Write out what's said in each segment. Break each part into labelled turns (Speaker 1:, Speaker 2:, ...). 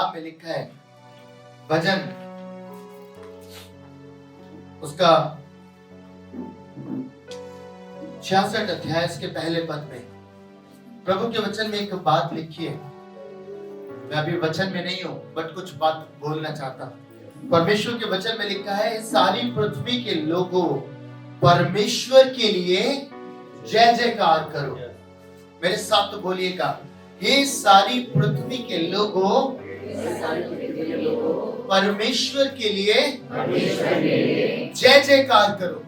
Speaker 1: किताब में लिखा है, भजन उसका 66 अध्याय के पहले पद में प्रभु के वचन में एक बात लिखी है। मैं अभी वचन में नहीं हूं, बट कुछ बात बोलना चाहता हूं। परमेश्वर के वचन में लिखा है, सारी पृथ्वी के लोगों परमेश्वर के लिए जय जयकार करो। मेरे साथ तो बोलिएगा, ये सारी पृथ्वी के लोगों परमेश्वर के लिए जय जयकार करो।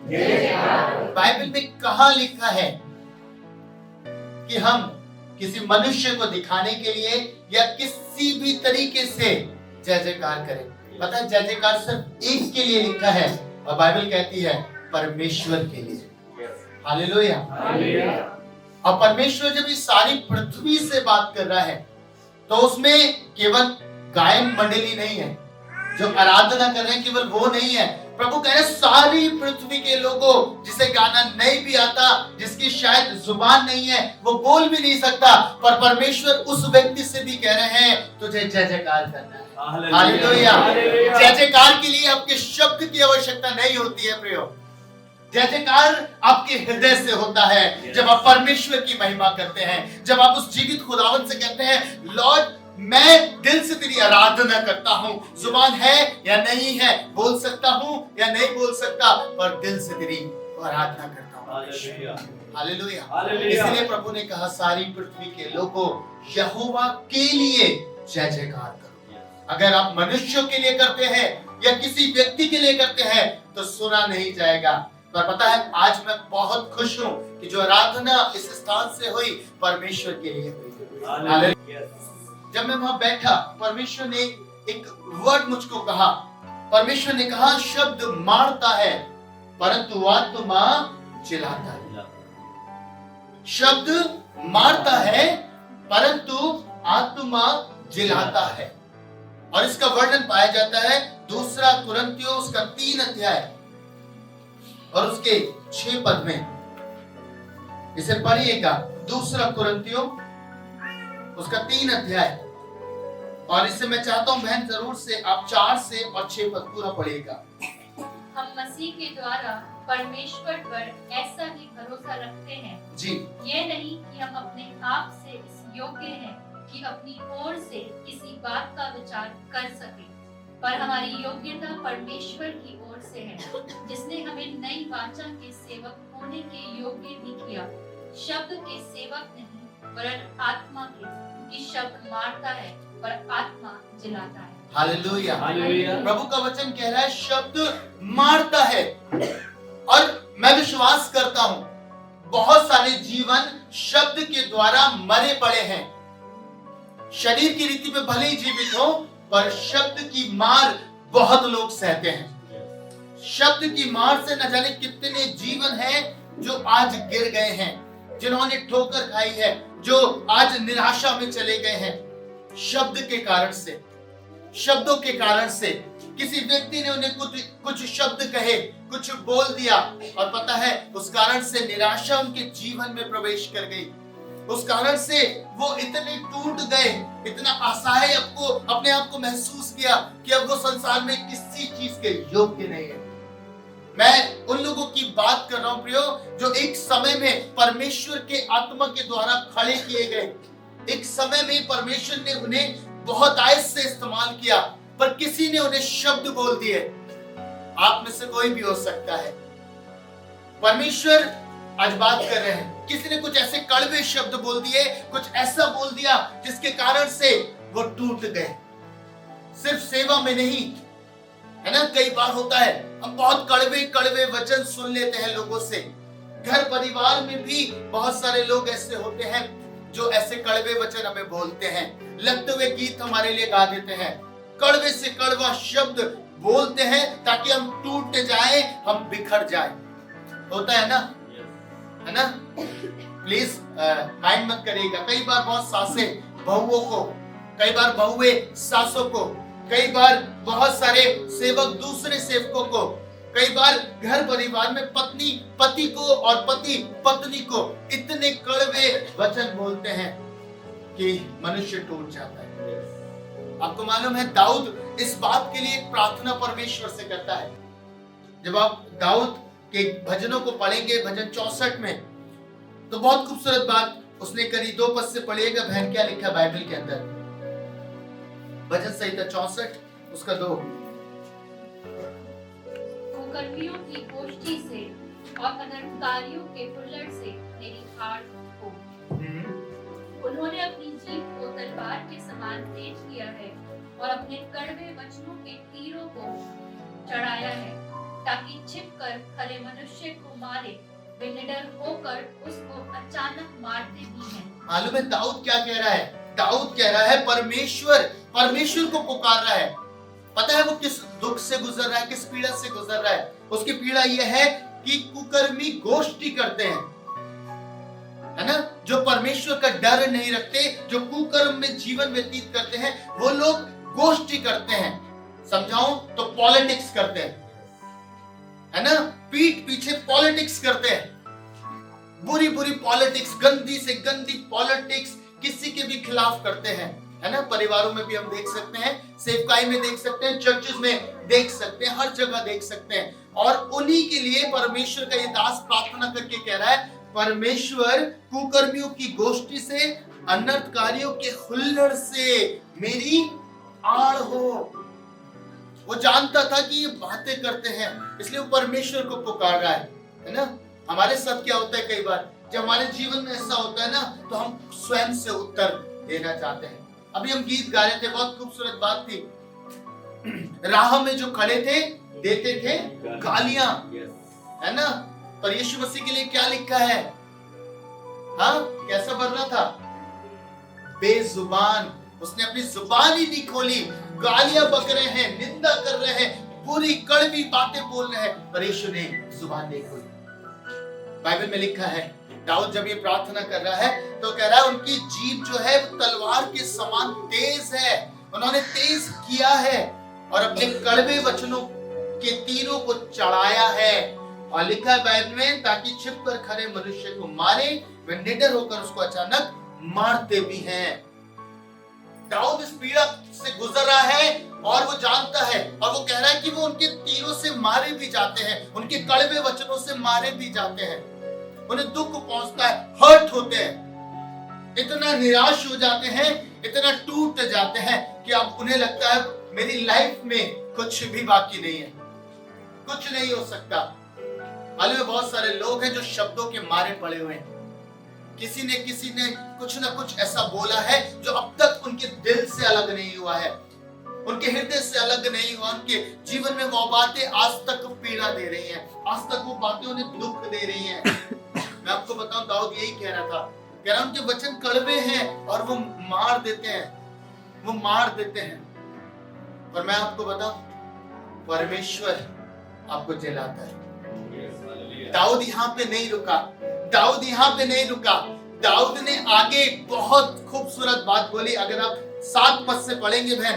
Speaker 1: बाइबल में कहां लिखा है कि हम किसी मनुष्य को दिखाने के लिए या किसी भी तरीके से जय जयकार करें? पता है, जय जयकार सिर्फ एक के लिए लिखा है और बाइबल कहती है परमेश्वर के लिए। हालेलुया। और परमेश्वर जब इस सारी पृथ्वी से बात कर रहा है तो उसमें केवल गायन मंडली नहीं है जो आराधना कर रहे हैं, केवल वो नहीं है। प्रभु कह रहे हैं सारी पृथ्वी के लोगों, जिसे गाना नहीं भी आता, जिसकी शायद जुबान नहीं है, वो बोल भी नहीं सकता, पर परमेश्वर उस व्यक्ति से भी कह रहे हैं तुझे जय जयकार करना है। हालेलुया। जय जयकार के लिए आपके शब्द की आवश्यकता नहीं होती है प्रियो। जय जयकार आपके हृदय से होता है जब आप परमेश्वर की महिमा करते हैं, जब आप उस जीवित खुदावन से कहते हैं, लॉर्ड मैं दिल से तेरी आराधना करता हूँ। जुबान है या नहीं है, बोल सकता हूँ या नहीं बोल सकता, पर दिल से तेरी आराधना करता हूँ। हालेलुया। इसलिए प्रभु ने कहा सारी पृथ्वी के लोगों यहोवा के लिए जय जयकार करो। अगर आप मनुष्यों के लिए करते हैं या किसी व्यक्ति के लिए करते हैं तो सुना नहीं जाएगा। पर पता है, आज मैं बहुत खुश हूँ कि जो आराधना इस स्थान से हुई परमेश्वर के लिए हुई। जब मैं वहां बैठा, परमेश्वर ने एक वर्ड मुझको कहा। परमेश्वर ने कहा, शब्द मारता है परंतु आत्मा जिलाता है। शब्द मारता है परंतु आत्मा जिलाता है। और इसका वर्णन पाया जाता है 2 कुरिन्थियों उसका 3 अध्याय और उसके 6 पद में। इसे पढ़िएगा, 2 कुरिन्थियों उसका 3 अध्याय। और इससे मैं चाहता हूं बहन जरूर से आप 4 से और 6 पद पूरा पढ़िएगा।
Speaker 2: हम मसीह के द्वारा परमेश्वर पर ऐसा ही भरोसा रखते हैं
Speaker 1: जी,
Speaker 2: ये नहीं कि हम अपने आप से इस योग्य हैं कि अपनी ओर से किसी बात का विचार कर सके, पर हमारी योग्यता परमेश्वर की ओर से है, जिसने हमें नई वाचा के सेवक होने के योग्य भी किया, शब्द के सेवक नहीं वरन आत्मा के, क्योंकि शब्द मारता है पर आत्मा जिलाता है।
Speaker 1: हालेलुया। प्रभु का वचन कह रहा है शब्द मारता है। और मैं विश्वास करता हूं बहुत सारे जीवन शब्द के द्वारा मरे पड़े हैं। शरीर की रीति में भले ही जीवित हो, पर शब्द की मार बहुत लोग सहते हैं। शब्द की मार से न जाने कितने जीवन हैं जो आज गिर गए हैं, जिन्होंने ठोकर खाई है, जो आज निराशा में चले गए हैं। शब्द के कारण से, शब्दों के कारण से किसी व्यक्ति ने उन्हें कुछ शब्द कहे, कुछ बोल दिया, और पता है उस कारण से निराशा उनके जीवन में प्रवेश कर गई। उस कारण से वो इतने टूट गए, इतना असहाय अपने आप को महसूस किया कि अब वो संसार में किसी चीज के योग्य नहीं है। मैं उन लोगों की बात कर रहा हूं प्रियो, जो एक समय में परमेश्वर के आत्मा के द्वारा खड़े किए गए। एक समय में परमेश्वर ने उन्हें बहुत आयत से इस्तेमाल किया, पर किसी ने उन्हें शब्द बोल दिए। आप में से कोई भी हो सकता है। परमेश्वर आज बात कर रहे हैं, किसी ने कुछ ऐसे कड़वे शब्द बोल दिए, कुछ ऐसा बोल दिया जिसके कारण से वो टूट गए। सिर्फ सेवा में नहीं, है ना, कई बार होता है हम बहुत कड़वे कड़वे वचन सुन लेते हैं लोगों से। घर परिवार में भी बहुत सारे लोग ऐसे होते हैं जो ऐसे कड़वे वचन हमें बोलते हैं, लगते हुए गीत हमारे लिए गा देते हैं, कड़वे से कड़वा शब्द बोलते हैं ताकि हम टूट जाएं, हम बिखर जाएं। होता है ना, है ना? प्लीज माइंड मत करिएगा। कई बार बहुत सासें बहुओं को, कई बार बहुए सासों को, कई बार बहुत सारे सेवक दूसरे सेवकों को, कई बार घर परिवार में पत्नी पति को और पति पत्नी को इतने कड़वे वचन बोलते हैं कि मनुष्य टूट जाता है। आपको मालूम है दाऊद इस बात के लिए एक प्रार्थना परमेश्वर से करता है। जब आप दाऊद के भजनों को पढ़ेंगे भजन 64 में, तो बहुत खूबसूरत बात उसने करी। 2 पद से पढ़िएगा बहन, क्या लिखा बाइबल के अंदर। भजन संहिता 64 उसका 2।
Speaker 2: कुकर्मियों की गोष्ठी से और अनर्थकारियों के हुल्लड़ से मेरी आड़ हो। उन्होंने अपनी जीभ को तलवार के समान तेज किया है और अपने कड़वे वचनों के तीरों को चढ़ाया है, ताकि छिपकर खरे मनुष्य को मारे। वे निडर होकर उसको अचानक मारते भी हैं।
Speaker 1: मालूम है दाऊद क्या कह रहा है? दाऊद कह रहा है परमेश्वर को पुकार रहा है। पता है वो किस दुख से गुजर रहा है, किस पीड़ा से गुजर रहा है? उसकी पीड़ा यह है कि कुकर्मी गोष्ठी करते हैं, है ना, जो परमेश्वर का डर नहीं रखते, जो कुकर्म में जीवन व्यतीत करते हैं, वो लोग गोष्ठी करते हैं। समझाऊं तो पॉलिटिक्स करते हैं, है ना, पीठ पीछे पॉलिटिक्स करते हैं। बुरी बुरी पॉलिटिक्स, गंदी से गंदी पॉलिटिक्स किसी के भी खिलाफ करते हैं, है ना। परिवारों में भी हम देख सकते हैं, सेवकाई में देख सकते हैं, चर्चेस में देख सकते हैं, हर जगह देख सकते हैं। और उन्हीं के लिए परमेश्वर का ये दास प्रार्थना करके कह रहा है, परमेश्वर कुकर्मियों की गोष्ठी से, अनर्थकारियों के हुल्लड़ से मेरी आड़ हो। वो जानता था कि ये बातें करते हैं, इसलिए वो परमेश्वर को पुकार रहा है ना। हमारे साथ क्या होता है, कई बार जब हमारे जीवन में ऐसा होता है ना, तो हम स्वयं से उत्तर देना चाहते हैं। अभी हम गीत गा रहे थे, बहुत खूबसूरत बात थी। राह में जो खड़े थे देते थे गालियां, है ना। पर यीशु मसीह के लिए क्या लिखा है? हाँ, कैसा बन रहा था? बेजुबान। उसने अपनी जुबान ही नहीं खोली, गालियां बक रहे हैं, निंदा कर रहे हैं, बुरी कड़वी बातें बोल रहे हैं, पर यीशु ने जुबान नहीं खोली। बाइबल में लिखा है, दाऊद जब ये प्रार्थना कर रहा है तो कह रहा है उनकी जीभ जो है वो तलवार के समान तेज है। उन्होंने तेज किया है और अपने कड़वे वचनों के तीरों को चढ़ाया है। और लिखा है बाइबल में, ताकि छिपकर खरे मनुष्य को मारे, वे निडर होकर उसको अचानक मारते भी हैं। दाऊद इस पीड़ा से गुजर रहा है और वो जानता है, और वो कह रहा है कि वो उनके तीरों से मारे भी जाते हैं, उनके कड़वे वचनों से मारे भी जाते हैं। उन्हें दुख पहुंचता है, हर्ट होते हैं, इतना निराश हो जाते हैं, इतना टूट जाते हैं कि अब उन्हें लगता है मेरी लाइफ में कुछ भी बाकी नहीं है, कुछ नहीं हो सकता। मालूम है बहुत सारे लोग हैं जो शब्दों के मारे पड़े हुए हैं। किसी ने कुछ ना कुछ ऐसा बोला है जो अब तक उनके दिल से अलग नहीं हुआ है, उनके हृदय से अलग नहीं हुआ। उनके जीवन में वो बातें आज तक पीड़ा दे रही हैं, आज तक वो बातें उन्हें दुख दे रही हैं। मैं आपको बताऊं, दाऊद यही कह रहा था, कह रहा उनके वचन कड़वे हैं और वो मार देते हैं। और मैं आपको बताऊं, परमेश्वर आपको जिलाता है। दाऊद यहाँ पे नहीं रुका, दाऊद ने आगे बहुत खूबसूरत बात बोली। अगर आप 7 पद से पढ़ेंगे बहन,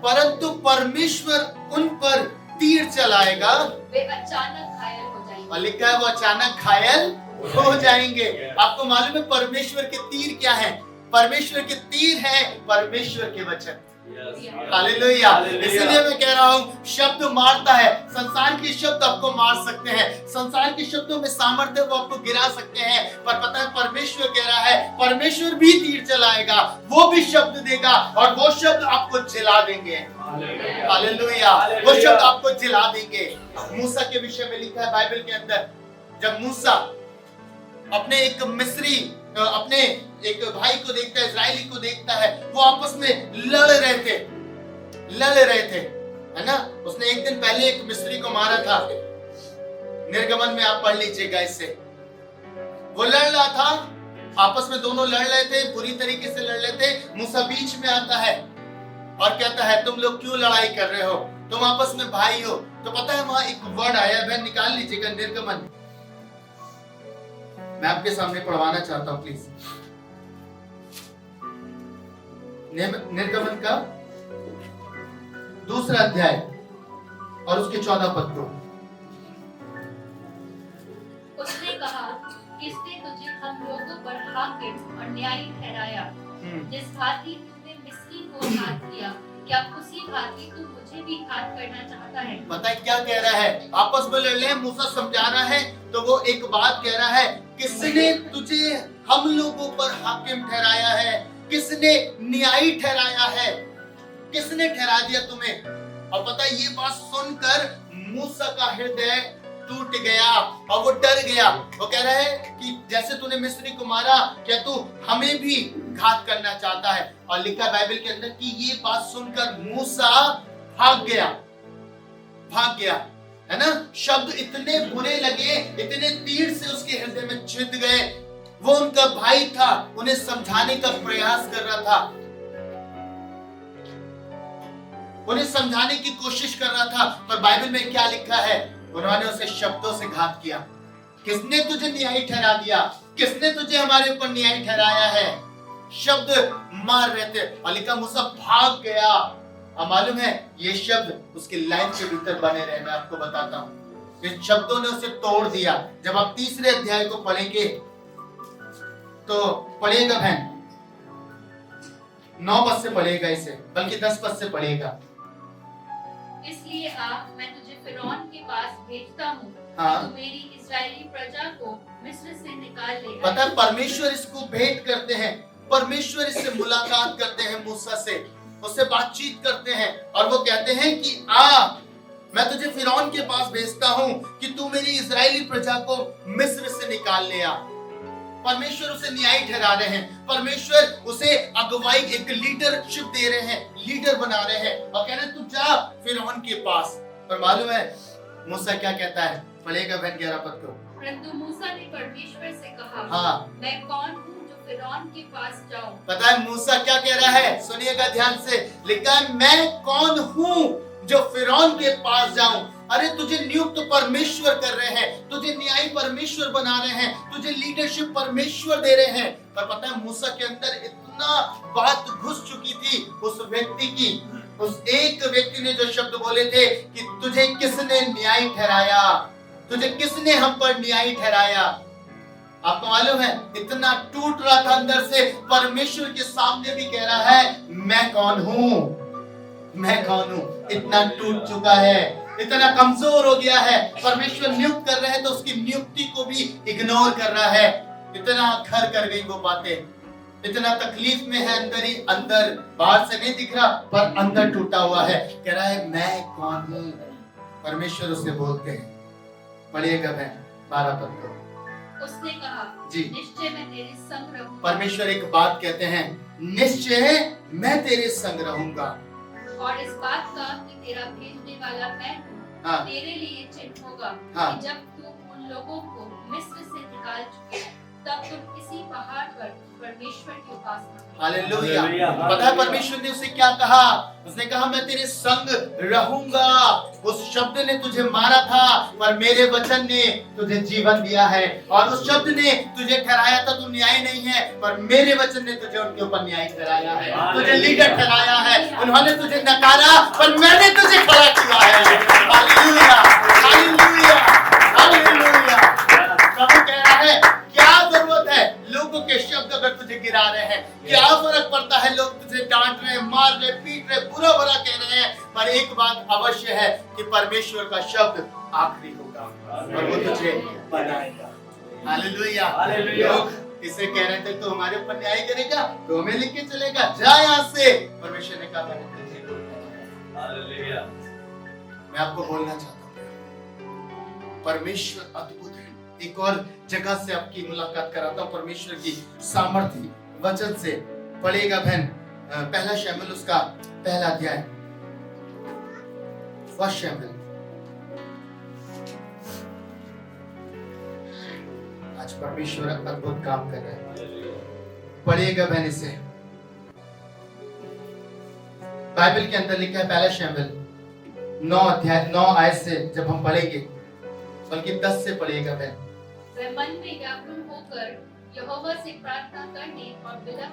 Speaker 2: परंतु परमेश्वर उन पर तीर चलाएगा, वे अचानक घायल हो जाएंगे।
Speaker 1: और लिखा है वो अचानक घायल हो जाएंगे। आपको मालूम है परमेश्वर के तीर क्या है? परमेश्वर के तीर है परमेश्वर के वचन। हालेलुया। इसलिए मैं कह रहा हूँ, शब्द मारता है। संसार के शब्द आपको मार सकते हैं, संसार के शब्दों में सामर्थ्य वो आपको गिरा सकते हैं, पर पता है परमेश्वर कह रहा है, परमेश्वर भी तीर चलाएगा, वो भी शब्द देगा और वो शब्द आपको जिला देंगे। हालेलुया। वो शब्द आपको जिला देंगे। मूसा के विषय में लिखा है बाइबल के अंदर, जब मूसा अपने एक भाई को देखता है, इजरायली को देखता है, वो आपस में लड़ रहे थे, है ना। उसने एक दिन पहले एक मिस्री को मारा था, निर्गमन में आप पढ़ लीजिएगा इससे। वो लड़ रहा था, आपस में दोनों लड़ रहे थे, बुरी तरीके से लड़ रहे थे। मूसा बीच में आता है और कहता है, तुम लोग क्यों लड़ाई कर रहे हो, तुम आपस में भाई हो। तो पता है वहां एक वर्ड आया, बहन निकाल लीजिएगा, निर्गमन। मैं आपके सामने पढ़वाना चाहता हूं प्लीज। निर्गमन का 2 अध्याय और उसके 14 पद को।
Speaker 2: उसने कहा, किसने तुझे हम हम लोगों पर हाकिम और न्यायी ठहराया। जिस भांति तूने मिस्री को घात किया, क्या उसी भांति तू मुझे भी घात करना चाहता है?
Speaker 1: पता है क्या कह रहा है? आपस में लड़ रहे हैं, मूसा समझा रहा है तो वो एक बात कह रहा है, किसने तुझे हम लोगों पर हाकिम ठहराया है? किसने न्यायी ठहराया है? किसने ठहरा दिया तुम्हें? और पता है ये बात सुनकर मूसा का हृदय टूट गया और वो डर गया। वो कह रहा है कि जैसे तूने मिस्री को मारा, क्या तू हमें भी घात करना चाहता है? और लिखा बाइबल के अंदर कि ये बात सुनकर मूसा भाग गया है ना। शब्द इतने बुरे लगे, इतने तीर से उसके हृदय में छिद गए। वो उनका भाई था, उन्हें समझाने का प्रयास कर रहा था, उन्हें समझाने की कोशिश कर रहा था, पर बाइबल में क्या लिखा है? उन्होंने उसे शब्दों से घात किया। किसने तुझे न्यायी ठहरा दिया? किसने तुझे हमारे ऊपर न्यायी ठहराया है? शब्द मार रहे थे और लिखा मूसा भाग गया। अब मालूम है ये शब्द उसकी लाइफ के भीतर बने रहे। मैं आपको बताता हूँ, इन शब्दों ने उसे तोड़ दिया। जब आप तीसरे अध्याय को पढ़ेंगे तो पढ़ेगा बहन, 9 पद से पढ़ेगा इसे, बल्कि 10 पद से पढ़ेगा।
Speaker 2: इसलिए मैं तुझे फिरौन के पास भेजता हूँ,
Speaker 1: हाँ।
Speaker 2: तू मेरी इस्राएली प्रजा को मिस्र से निकाल ले।
Speaker 1: पता है परमेश्वर इसको भेंट करते हैं, परमेश्वर इससे मुलाकात करते हैं, मूसा से उससे बातचीत करते हैं और वो कहते हैं कि मैं तुझे फिरौन के पास भेजता हूँ कि तू मेरी इस्राएली प्रजा को मिस्र से निकाल ले आ। परमेश्वर उसे न्यायी ठहरा रहे हैं, परमेश्वर उसे अगुवाई, एक लीडरशिप दे रहे हैं, लीडर बना रहे हैं और कह रहे हैं तू जा फिरौन के पास। पर मालूम है मूसा क्या कहता है? पढ़ेगा बहन 11 पद को।
Speaker 2: परंतु मूसा ने परमेश्वर से कहा,
Speaker 1: हाँ,
Speaker 2: मैं कौन हूँ जो फिरौन के पास जाऊं?
Speaker 1: पता है मूसा क्या कह रहा है? सुनिएगा ध्यान से। लिखा है मैं कौन हूँ जो फिरौन के पास जाऊं। अरे तुझे नियुक्त परमेश्वर कर रहे हैं, तुझे न्यायी परमेश्वर बना रहे हैं, तुझे लीडरशिप परमेश्वर दे रहे हैं। पर पता है मूसा के अंदर इतना बात घुस चुकी थी उस व्यक्ति की, उस एक व्यक्ति ने जो शब्द बोले थे कि तुझे किसने न्यायी ठहराया, तुझे किसने हम पर न्यायी ठहराया। आपको मालूम है इतना टूट रहा था अंदर से, परमेश्वर के सामने भी कह रहा है मैं कौन हूँ, मैं कौन हूँ। इतना टूट चुका है, इतना कमजोर हो गया है। परमेश्वर नियुक्त कर रहे हैं तो उसकी नियुक्ति को भी इग्नोर कर रहा है। इतना घर कर गई वो बातें, इतना तकलीफ में है अंदर ही अंदर, बाहर से नहीं दिख रहा पर अंदर टूटा हुआ है। कह रहा है मैं कौन हूँ। परमेश्वर उसे बोलते हैं, पढ़िएगा बहन 12 पद को।
Speaker 2: उसने कहा
Speaker 1: जी,
Speaker 2: निश्चय मैं तेरे संग रहूंगा।
Speaker 1: परमेश्वर एक बात कहते हैं, निश्चय मैं तेरे संग रहूंगा।
Speaker 2: और इस बात का कि तेरा भेजने वाला मैं हूँ,
Speaker 1: हाँ।
Speaker 2: तेरे लिए चिन्ह होगा
Speaker 1: हाँ।
Speaker 2: कि जब तू उन लोगों को मिस्र से निकाल चुके तब तुम इसी पहाड़ पर परमेश्वर की उपासना करो।
Speaker 1: हालेलुया। पता है परमेश्वर ने उसे क्या कहा? उसने कहा मैं तेरे संग रहूंगा। उस शब्द ने तुझे मारा था पर मेरे वचन ने तुझे जीवन दिया है। और उस शब्द ने तुझे ठहराया था तू न्याय नहीं है, पर मेरे वचन ने तुझे उनके ऊपर न्याय ठहराया है, तुझे लीडर ठहराया है। उन्होंने तुझे नकारा पर मैंने तुझे खड़ा किया है। Hallelujah, hallelujah, hallelujah. प्रभु कह रहा है क्या जरूरत है लोगों के शब्द अगर तुझे गिरा रहे हैं, क्या फर्क पड़ता है लोग तुझे डांट रहे हैं, मार रहे, पीट रहे, बुरा भला कह रहे हैं, पर एक बात अवश्य है कि परमेश्वर का शब्द आखिरी होगा और वो तुझे बनाएगा। हालेलुया। लोग इसे कह रहे थे तो हमारे ऊपर न्याय करेगा, तो हमें लिख के चलेगा, जा यहाँ से। परमेश्वर ने कहा मैंने तुझे हालेलुया। मैं आपको बोलना चाहता हूँ परमेश्वर अद्भुत है। एक और जगह से आपकी मुलाकात कराता हूँ परमेश्वर की सामर्थ्य वचन से। पढ़ेगा बहन पहला शमूएल उसका पहला अध्याय, फर्स्ट शमूएल। आज परमेश्वर अद्भुत काम कर रहे हैं। पढ़िएगा बहन इसे। बाइबल के अंदर लिखा है पहला शमूएल 9 अध्याय 9 आयत से जब हम पढ़ेंगे, बल्कि 10 से पढ़िएगा बहन।
Speaker 2: वह मन में व्याकुल होकर यहोवा से प्रार्थना करने और विलप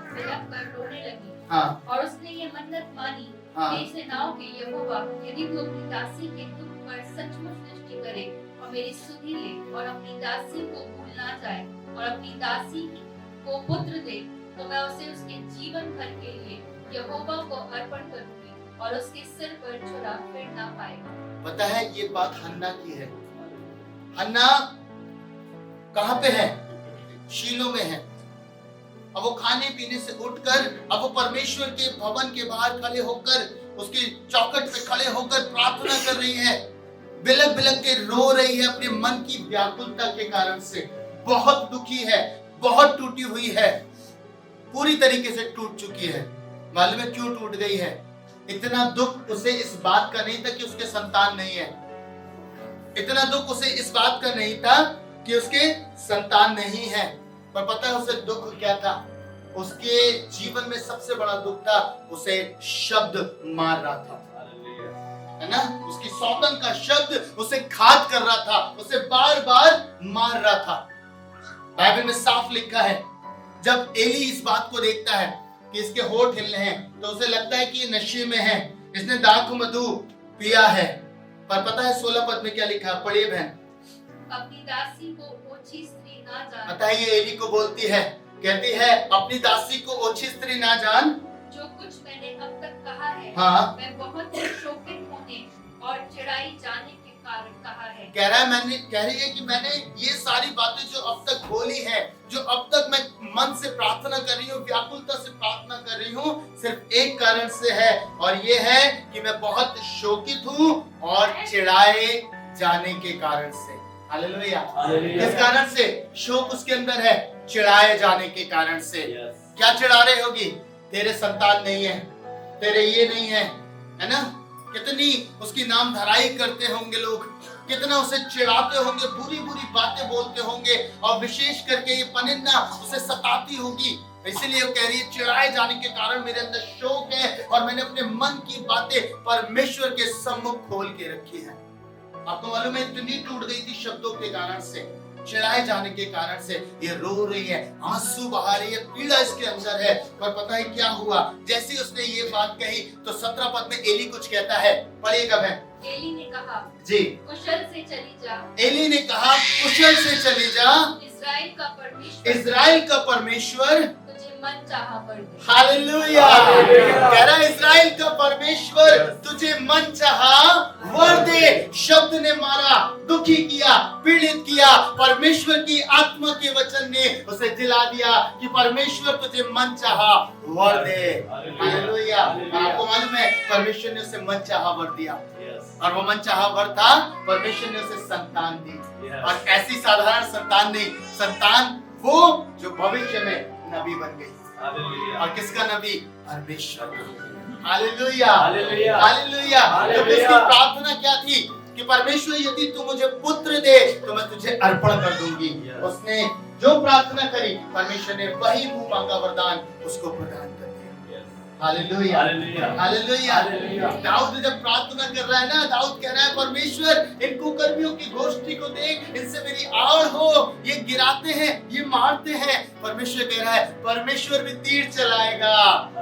Speaker 2: कर रोने लगी।
Speaker 1: हाँ।
Speaker 2: और उसने ये मन्नत मानी,
Speaker 1: हाँ।
Speaker 2: हे सेनाओं के यहोवा, यदि तू अपनी दासी के दुख पर सचमुच दृष्टि करे और मेरी सुधि ले और अपनी दासी को भूल ना जाए, और अपनी दासी को पुत्र दे, तो मैं उसे उसके जीवन भर के लिए यहोवा को अर्पण करूंगी और उसके सिर पर छुरा फिर ना पाएगा।
Speaker 1: पता है ये बात हन्ना की है। हन्ना कहाँ पे है? शीलो में है। अब वो खाने पीने से उठकर अब वो परमेश्वर के भवन के बाहर खड़े होकर उसकी चौखट पे खड़े होकर प्रार्थना कर रही है, बिलक बिलक के रो रही है अपने मन की व्याकुलता के कारण से। बहुत दुखी है, बहुत टूटी हुई है, पूरी तरीके से टूट चुकी है। मालूम है क्यों टूट गई है? इतना दुख उसे इस बात का नहीं था कि उसके संतान नहीं है। इतना दुख उसे इस बात का नहीं था कि उसके संतान नहीं है। पर पता है उसे दुख क्या था? उसके जीवन में सबसे बड़ा दुख था, उसे शब्द मार रहा था, है ना? उसकी सौतन का शब्द उसे घात कर रहा था, उसे बार बार मार रहा था। बाइबल में साफ लिखा है, जब एली इस बात को देखता है कि इसके होठ हिल रहे हैं, तो उसे लगता है कि ये नशे में है, इसने दाख मधु पिया है। पर पता है 16 पद में क्या लिखा? पढ़िए बहन।
Speaker 2: अपनी दासी को ओछी स्त्री ना जान।
Speaker 1: पता है ये एली को बोलती है, कहती है अपनी दासी को ओछी स्त्री ना जान।
Speaker 2: जो कुछ मैंने अब तक कहा है,
Speaker 1: हाँ।
Speaker 2: मैं बहुत ही शोकित होने और चिढ़ाई जाने के कारण कहा है।
Speaker 1: कह रही है कि मैंने ये सारी बातें जो अब तक बोली है, जो अब तक मैं मन से प्रार्थना कर रही हूँ, व्याकुलता से प्रार्थना कर रही हूँ, सिर्फ एक कारण से है, और ये है कि मैं बहुत शोकित हूँ और चिढ़ाए जाने के कारण से। हालेलुया। किस कारण से? शोक उसके अंदर है, चिढ़ाए जाने के कारण से। क्या चिढ़ा रहे होगी? तेरे संतान नहीं है, तेरे ये नहीं है, है ना? कितनी उसकी नाम धराई करते होंगे लोग, कितना उसे चिढ़ाते होंगे, बुरी बुरी बातें बोलते होंगे, और विशेष करके ये पनिन्ना उसे सताती होगी। इसीलिए वो कह रही है चिढ़ाए जाने के कारण मेरे अंदर शोक है और मैंने अपने मन की बातें परमेश्वर के सम्मुख खोल के रखी है। आपको मालूम है इतनी टूट गई थी शब्दों के कारण से, चिढ़ाए जाने के कारण से ये रो रही है, आंसू बहा रही है, पीड़ा इसके अंदर है। पर पता है क्या हुआ? जैसे उसने ये बात कही तो 17 पद में एली कुछ कहता है, पढ़िएगा बहन।
Speaker 2: एली ने कहा
Speaker 1: जी,
Speaker 2: कुशल से चली जा।
Speaker 1: एली ने कहा कुशल से चली जा, इस्राएल का परमेश्वर
Speaker 2: तुझे मन चाहा वर दे।
Speaker 1: हालेलुया। कह रहा इस्राएल का परमेश्वर तुझे मन चाहा वर दे। शब्द ने मारा, दुखी किया, पीड़ित किया, परमेश्वर की आत्मा के वचन ने उसे दिला दिया कि परमेश्वर तुझे मन चाहा वर दे। हालेलुया। आपको मालूम है परमेश्वर ने उसे मन चाहा वर दिया, और वो मन चाहा वर था, परमेश्वर ने उसे संतान दी। और ऐसी साधारण संतान नहीं, संतान वो जो भविष्य में नबी बन गई। और किसका नबी? परमेश्वर का। Hallelujah, hallelujah, hallelujah. तो उसकी प्रार्थना क्या थी कि परमेश्वर यदि तू मुझे पुत्र दे तो मैं तुझे अर्पण कर दूंगी। उसने जो प्रार्थना करी, परमेश्वर ने वही मुंह मांगा वरदान उसको प्रदान कर दिया। Hallelujah, hallelujah. दाऊद जब प्रार्थना कर रहा है ना, दाऊद कह रहा है परमेश्वर इन कुकर्मियों की गोष्ठी को देख, इनसे मेरी आड़ हो, ये गिराते हैं, ये मारते हैं। परमेश्वर कह रहा है परमेश्वर भी तीर चलाएगा।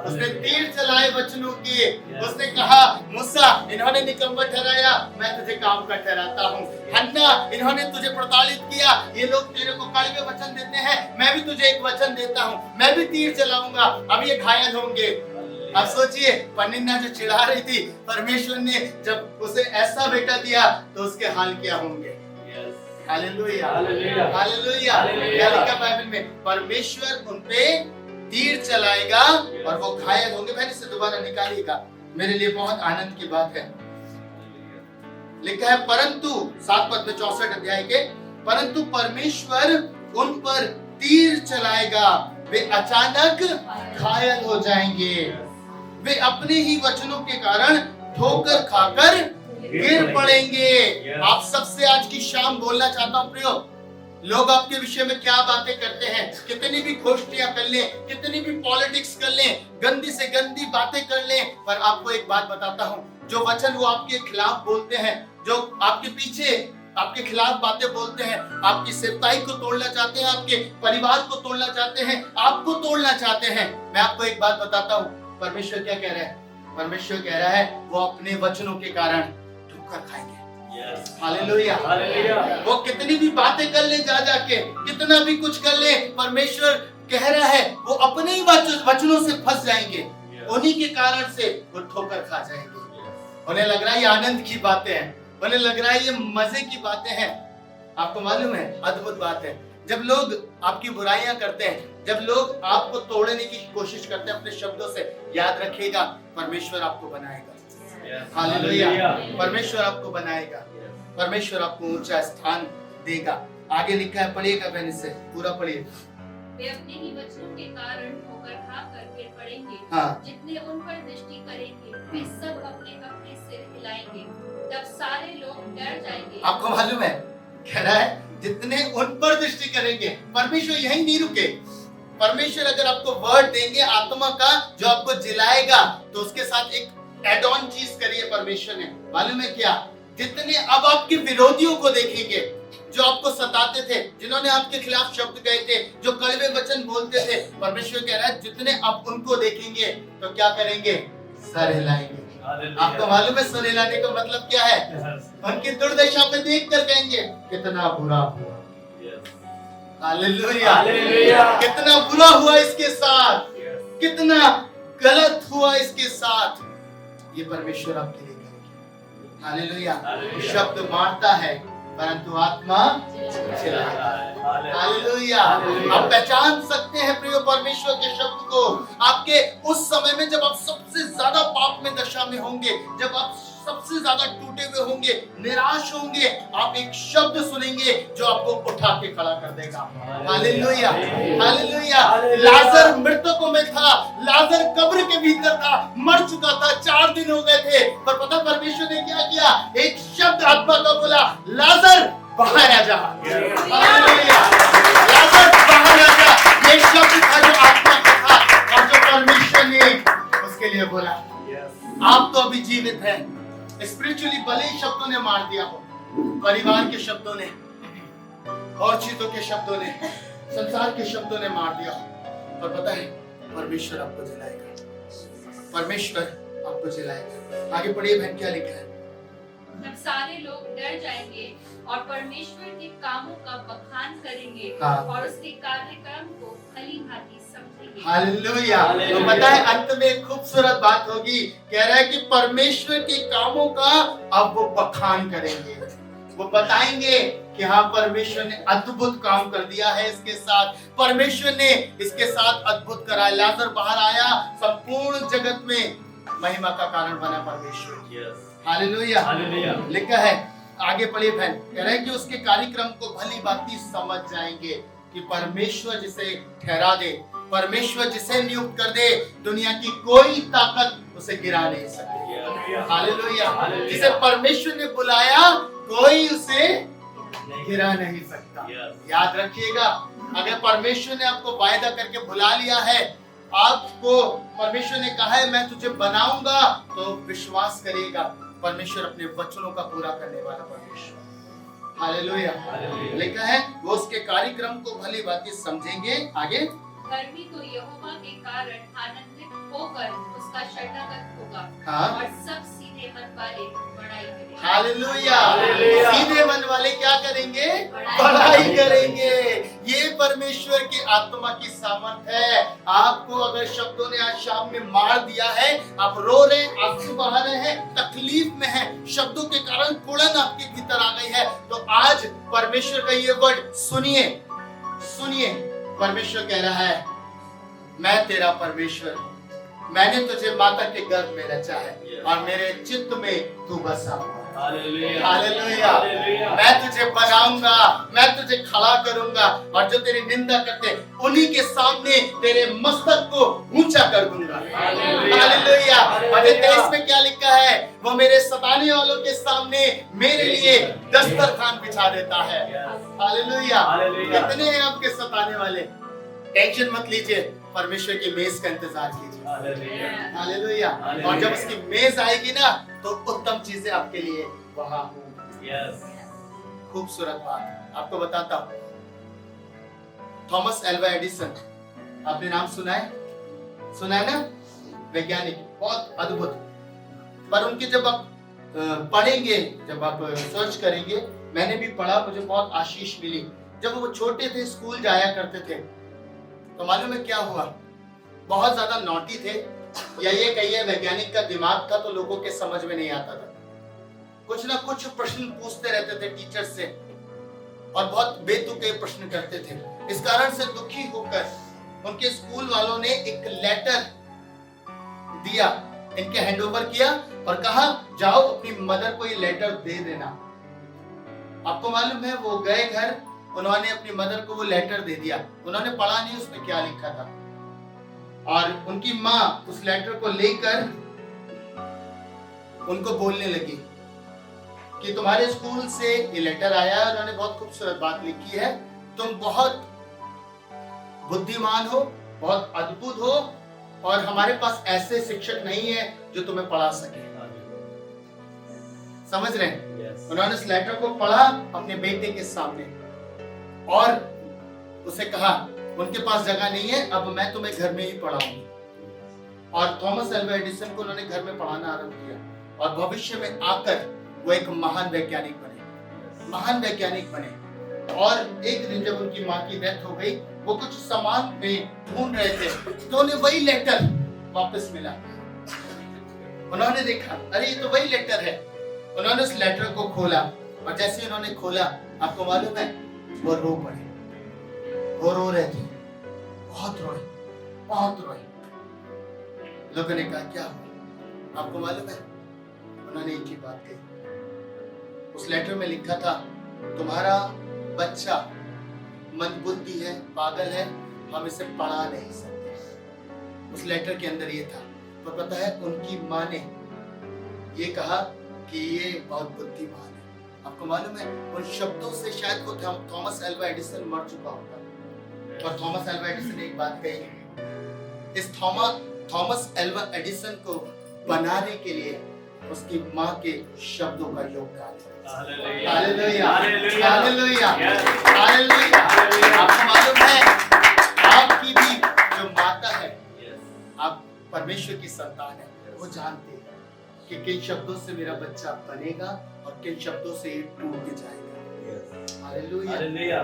Speaker 1: उसने तीर चलाए वचनों के। उसने कहा मूसा इन्होंने निकम्मा ठहराया, मैं तुझे काम का ठहराता हूँ। हन्ना इन्होंने तुझे प्रताड़ित किया, ये लोग तेरे को कड़वे वचन देते हैं, मैं भी तुझे एक वचन देता हूँ, मैं भी तीर चलाऊंगा, अब ये घायल होंगे। अब सोचिए पनिन्ना जो चिढ़ा रही थी, परमेश्वर ने जब उसे ऐसा बेटा दिया तो उसके हाल क्या होंगे। Hallelujah, hallelujah, hallelujah. क्या लिखा बाइबल में? परमेश्वर उनपे तीर चलाएगा और वो घायल होंगे। मैंने इसे दोबारा निकालिएगा, मेरे लिए बहुत आनंद की बात है। लिखा है परंतु 7 पद में 64 अध्याय के, परंतु परमेश्वर उन पर तीर चलाएगा, वे अचानक घायल हो जाएंगे, वे अपने ही वचनों के कारण ठोकर खाकर गिर पड़ेंगे। आप सबसे आज की शाम बोलना चाहता हूं प्रियो, लोग आपके विषय में क्या बातें करते हैं, कितनी भी गोष्ठियां कर लें, कितनी भी पॉलिटिक्स कर लें, गंदी से गंदी बातें कर लें, पर आपको एक बात बताता हूं, जो वचन वो आपके खिलाफ बोलते हैं, जो आपके पीछे आपके खिलाफ बातें बोलते हैं, आपकी सेवकाई को तोड़ना चाहते हैं, आपके परिवार को तोड़ना चाहते हैं, आपको तोड़ना चाहते हैं, मैं आपको एक बात बताता हूँ, परमेश्वर क्या कह रहा है? परमेश्वर कह रहा है वो अपने वचनों के कारण ठोकर खाएंगे। हालेलुया। वो कितनी भी बातें कर ले, जा जाके कितना भी कुछ कर ले, परमेश्वर कह रहा है वो अपने ही वचनों से फंस जाएंगे, उन्हीं के कारण से वो ठोकर खा जाएंगे। उन्हें लग रहा है ये आनंद की बातें हैं, उन्हें लग रहा है ये मजे की बातें हैं। आपको मालूम है अद्भुत बात है, जब लोग आपकी बुराइयां करते हैं, जब लोग आपको तोड़ने की कोशिश करते हैं अपने शब्दों से, याद रखिएगा परमेश्वर आपको बनाएगा। हालेलुया। परमेश्वर आपको बनाएगा, परमेश्वर आपको ऊंचा स्थान देगा। आगे लिखा है, पढ़िएगा बहन, इससे पूरा पढ़िए।
Speaker 2: वे अपने ही वचनों के कारण ठोकर खा कर गिर पड़ेंगे।
Speaker 1: हाँ।
Speaker 2: जितने उन पर दृष्टि करेंगे वे सब अपने अपने सिर हिलाएंगे, तब सारे लोग डर जाएंगे।
Speaker 1: आपको मालूम है, कह रहा है जितने उन पर दृष्टि करेंगे। परमेश्वर यही नहीं रुके, परमेश्वर अगर आपको वर्ड देंगे आत्मा का जो आपको जिलाएगा, तो उसके साथ एक एड ऑन चीज करिए परमेश्वर ने। मालूम है क्या? जितने अब आपके विरोधियों को देखेंगे, जो आपको सताते थे, जिन्होंने आपके खिलाफ शब्द कहे थे, जो कड़वे वचन बोलते थे, परमेश्वर कह रहा है जितने आप उनको देखेंगे तो क्या करेंगे? सर हिलाएंगे। आपको मालूम है सर हिलाने का मतलब क्या है? उनकी दुर्दशा पे देखकर कहेंगे कितना बुरा हुआ। हालेलुया। कितना बुरा हुआ इसके साथ, कितना गलत हुआ इसके साथ। ये परमेश्वर आपके लिए करेगा। हालेलुया। शब्द मारता है परंतु आत्मा जिलाता है। हालेलुया। आप पहचान सकते हैं प्रिय परमेश्वर के शब्द को। आपके उस समय में जब आप सबसे ज्यादा पाप में दशा में होंगे, जब आप सबसे ज्यादा टूटे हुए होंगे, निराश होंगे, आप एक शब्द सुनेंगे जो आपको उठा के खड़ा कर देगा। हालेलुया। हालेलुया। लाजर मृतकों में था, लाजर कब्र के भीतर था, मर चुका था, 4 दिन हो गए थे, पर पता परमेश्वर ने क्या किया? एक शब्द आत्मा का बोला, लाजर बाहर आ जा। हालेलुया। लाजर बाहर आ जा। ये शब्द था जो आत्मा का था और जो परमेश्वर ने उसके लिए बोला। आप तो अभी जीवित हैं। स्पिरिचुअली भले ही शब्दों ने मार दिया हो, परिवार के शब्दों ने, और चीजों के शब्दों ने, संसार के शब्दों ने मार दिया हो, पर पता है परमेश्वर आपको जिलाएगा, परमेश्वर आपको जिलाएगा। आगे पढ़िए बहन, क्या लिखा है?
Speaker 2: तब सारे लोग डर जाएंगे और परमेश्वर के कामों का बखान करेंगे।
Speaker 1: हाँ।
Speaker 2: और उसके कार्यक्रम को भली भांति समझेंगे।
Speaker 1: हालेलुया। तो पता है अंत में एक खूबसूरत बात होगी, कह रहा है कि परमेश्वर के कामों का अब वो बखान करेंगे, वो बताएंगे कि हाँ परमेश्वर ने अद्भुत काम कर दिया है इसके साथ, परमेश्वर ने इसके साथ अद्भुत करा। लाजर बाहर आया, संपूर्ण जगत में महिमा का कारण बना परमेश्वर। हालेलुया। लिखा है, आगे पढ़िए बहन, कह रहा है कि उसके कार्यक्रम को भली भांति समझ जाएंगे कि परमेश्वर जिसे ठहरा दे, परमेश्वर जिसे नियुक्त कर दे, दुनिया की कोई ताकत उसे गिरा नहीं सकती। हालेलुया। जिसे परमेश्वर ने बुलाया कोई उसे गिरा नहीं सकता। याद रखिएगा, अगर परमेश्वर ने आपको वायदा करके बुला लिया है, आपको परमेश्वर ने कहा है मैं तुझे बनाऊंगा, तो विश्वास करिएगा परमेश्वर अपने वचनों का पूरा करने वाला परमेश्वर। हालेलुया। लिखा है वो उसके कार्यक्रम को भली भांति समझेंगे। आगे,
Speaker 2: धर्मी तो यहोवा के कारण आनंदित होकर उसका शरणागत होगा।
Speaker 1: हाँ।
Speaker 2: और सब सीधे मन वाले बड़ाई करेंगे।
Speaker 1: हालेलुया। सीधे मन वाले क्या करेंगे? बड़ाई करेंगे। ये परमेश्वर की आत्मा की सामर्थ है। आपको अगर शब्दों ने आज शाम में मार दिया है, आप रो रहे हैं, आंसू बहा रहे हैं, तकलीफ में हैं, शब्दों के कारण कुड़न आपके भीतर आ गई है, तो आज परमेश्वर का ये वर्ड सुनिए, सुनिए। परमेश्वर कह रहा है मैं तेरा परमेश्वर, मैंने तुझे माता के गर्भ में रचा है और मेरे चित्त में तू बसा हुआ। हालेलुया। मैं तुझे बनाऊंगा, मैं तुझे खड़ा करूंगा, और जो तेरी निंदा करते उन्हीं के सामने तेरे मस्तक को ऊंचा कर दूंगा। हालेलुया। और 23 में क्या लिखा है? वो मेरे सताने वालों के सामने मेरे लिए दस्तरखान बिछा देता है। हालेलुया। कितने हैं आपके सताने वाले? टेंशन मत लीजिए, परमेश्वर की मेज का इंतजार कीजिए। हालेलुया। और जब उसकी मेज आएगी ना, तो उत्तम चीजें आपके लिए वहां होंगी। खूबसूरत बात आपको बताता हूं, थॉमस एल्वा एडिसन, आपने नाम सुना है? सुना है ना? वैज्ञानिक, बहुत अद्भुत। पर उनकी जब आप पढ़ेंगे, जब आप सर्च करेंगे, मैंने भी पढ़ा, मुझे बहुत आशीष मिली। जब वो छोटे थे, स्कूल जाया करते थे, तो मालूम है क्या हुआ, बहुत ज्यादा नॉटी थे, या ये कहिए वैज्ञानिक का दिमाग था, तो लोगों के समझ में नहीं आता था। कुछ ना कुछ प्रश्न पूछते रहते थे टीचर से, और बहुत बेतुके प्रश्न करते थे। इस कारण से दुखी होकर उनके स्कूल वालों ने एक लेटर दिया, इनके हैंडओवर किया और कहा जाओ अपनी मदर को ये लेटर दे देना। आपको मालूम है वो गए घर, उन्होंने अपनी मदर को वो लेटर दे दिया। उन्होंने पढ़ा नहीं उसमें क्या लिखा था, और उनकी माँ उस लेटर को लेकर उनको बोलने लगी कि तुम्हारे स्कूल से ये लेटर आया है, उन्होंने बहुत खूबसूरत बात लिखी है, तुम बहुत बुद्धिमान हो, बहुत अद्भुत हो, और हमारे पास ऐसे शिक्षक नहीं है जो तुम्हें पढ़ा सके। समझ रहे हैं? उन्होंने इस लेटर को पढ़ा अपने बेटे के सामने और उसे कहा उनके पास जगह नहीं है, अब मैं तुम्हें घर में ही पढ़ाऊंगी। और थॉमस अल्वा एडिसन को उन्होंने घर में पढ़ाना आरंभ किया, और भविष्य में आकर वो एक महान वैज्ञानिक बने। और एक दिन जब उनकी माँ की डेथ हो गई, वो कुछ सामान में ढूंढ रहे थे, तो उन्हें वही लेटर वापस मिला। उन्होंने देखा, अरे ये तो वही लेटर है। उन्होंने उस लेटर को खोला, और जैसे उन्होंने खोला, आपको मालूम है वो रो पड़े, वो रो रहे थे, बहुत रोए। लोगों ने कहा क्या हुआ? आपको मालूम है उन्होंने एक ही बात कही, उस लेटर में लिखा था तुम्हारा बच्चा मंदबुद्धि है, पागल है, हम इसे पढ़ा नहीं सकते। उस लेटर के अंदर ये था। तो पता है उनकी माँ ने ये कहा कि ये बहुत बुद्धिमान है। आपको मालूम है उन शब्दों से शायद वो थॉमस अल्वा एडिसन मर चुका होगा। और थॉमस अल्वा एडिसन ने एक बात कही, इस थॉमस अल्वा एडिसन को बनाने के लिए उसकी माँ के शब्दों का योगदान है। Hallelujah, hallelujah, hallelujah. आपको मालूम है आपकी भी जो माता है, आप परमेश्वर की संतान है, वो जानती है कि किन शब्दों से मेरा बच्चा बनेगा और किन शब्दों से ये टूट के जाएगा। हालेलुया।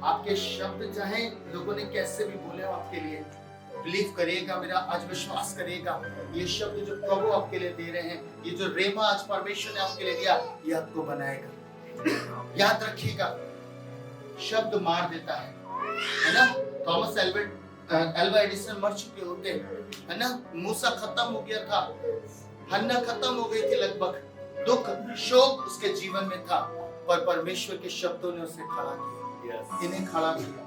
Speaker 1: आपके शब्द चाहे लोगों ने कैसे भी बोले हो आपके लिए, बिलीव करिएगा, मेरा आज विश्वास करिएगा, ये शब्द जो प्रभु आपके लिए दे रहे हैं, ये जो रेमा आज परमेश्वर ने आपके लिए दिया, ये आपको बनाएगा। याद रखिएगा, शब्द मार देता है ना। थॉमस अल्वा एडिसन मर चुके होते, है ना। मूसा खत्म हो गया था, हन्ना खत्म हो गई थी लगभग, दुख शोक उसके जीवन में था, पर परमेश्वर के शब्दों ने उसे खड़ा किया, इन्हें खड़ा किया।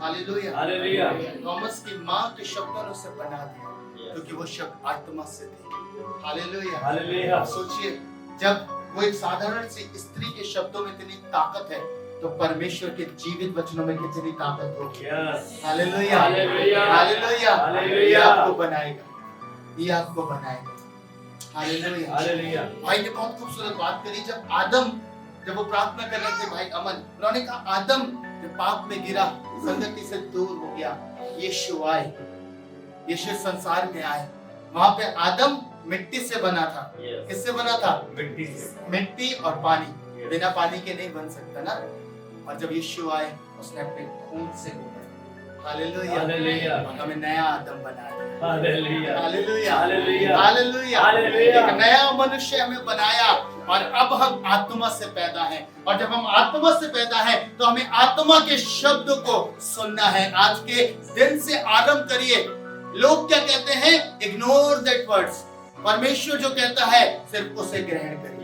Speaker 1: Hallelujah, hallelujah. थॉमस की माँ के शब्दों ने उसे बना दिया, क्योंकि वो शब्द आत्मा से थे। Hallelujah, hallelujah. सोचिए जब वो एक साधारण सी स्त्री के शब्दों में इतनी ताकत है, तो परमेश्वर के जीवित वचनों में कितनी ताकत होगी। Hallelujah, hallelujah, hallelujah. ये आपको बनाएगा, ये आपको बनाएगा। Hallelujah, hallelujah. भाई ने बहुत खूबसूरत बात करी, जब वो प्रार्थना कर रहे थे, भाई अमन, उन्होंने कहा आदम जब पाप में गिरा, संगति से दूर हो गया, यीशु आए, यीशु संसार में आए। वहां पे आदम मिट्टी से बना था। किससे बना था? मिट्टी से। मिट्टी और पानी, बिना पानी के नहीं बन सकता ना। और जब यीशु आए, उसने अपने खून से हालेलुया, हालेलुया, हमें नया आदम बना दिया। Hallelujah, hallelujah, hallelujah, hallelujah. एक नया मनुष्य हमें बनाया, और अब हम आत्मा से पैदा हैं, और जब हम आत्मा से पैदा हैं, तो हमें आत्मा के शब्द को सुनना है। आज के दिन से आरंभ करिए। लोग क्या कहते हैं? Ignore that words. परमेश्वर जो कहता है सिर्फ उसे ग्रहण करिए।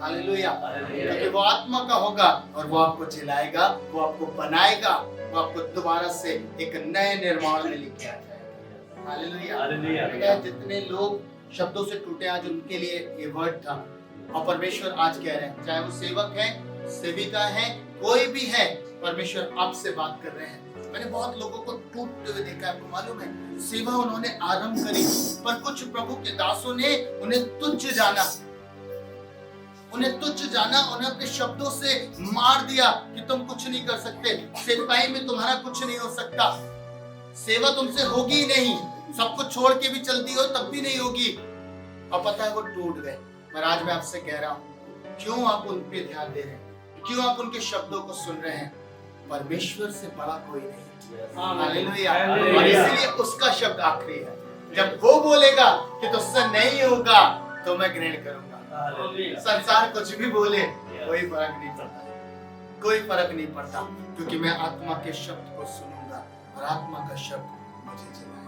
Speaker 1: हालेलुया, क्योंकि वो आत्मा का होगा, और वो आपको जिलाएगा, वो आपको बनाएगा, वो आपको दोबारा से एक नए निर्माण में लेके आ जाएगा। Hallelujah, hallelujah. जितने लोग शब्दों से टूटे, आज उनके लिए ये वर्ड था, और परमेश्वर आज कह रहे हैं, चाहे वो सेवक है, सेविका है, कोई भी है, परमेश्वर आपसे बात कर रहे हैं। मैंने बहुत लोगों को टूटते हुए देखा, आपको मालूम है, सेवा उन्होंने आरंभ करी, पर कुछ प्रभु के दासों ने उन्हें तुच्छ जाना, उन्हें अपने शब्दों से मार दिया कि तुम कुछ नहीं कर सकते, सेवकाई में तुम्हारा कुछ नहीं हो सकता, सेवा तुमसे होगी ही नहीं, सब कुछ छोड़ के भी चलती हो तब भी नहीं होगी। और पता है वो टूट गए। पर आज मैं आपसे कह रहा हूं, क्यों आप उन पे ध्यान दे रहे हैं, क्यों आप उनके शब्दों को सुन रहे हैं? परमेश्वर से बड़ा कोई नहीं। हालेलुया। और इसीलिए उसका शब्द आखिरी है। जब वो बोलेगा कि तुझसे नहीं होगा तो मैं ग्रहण करूंगा। संसार कुछ भी बोले कोई फर्क नहीं पड़ता, कोई फर्क नहीं पड़ता, क्योंकि मैं आत्मा के शब्द को सुनूंगा और आत्मा का शब्द मुझे चलाएगा।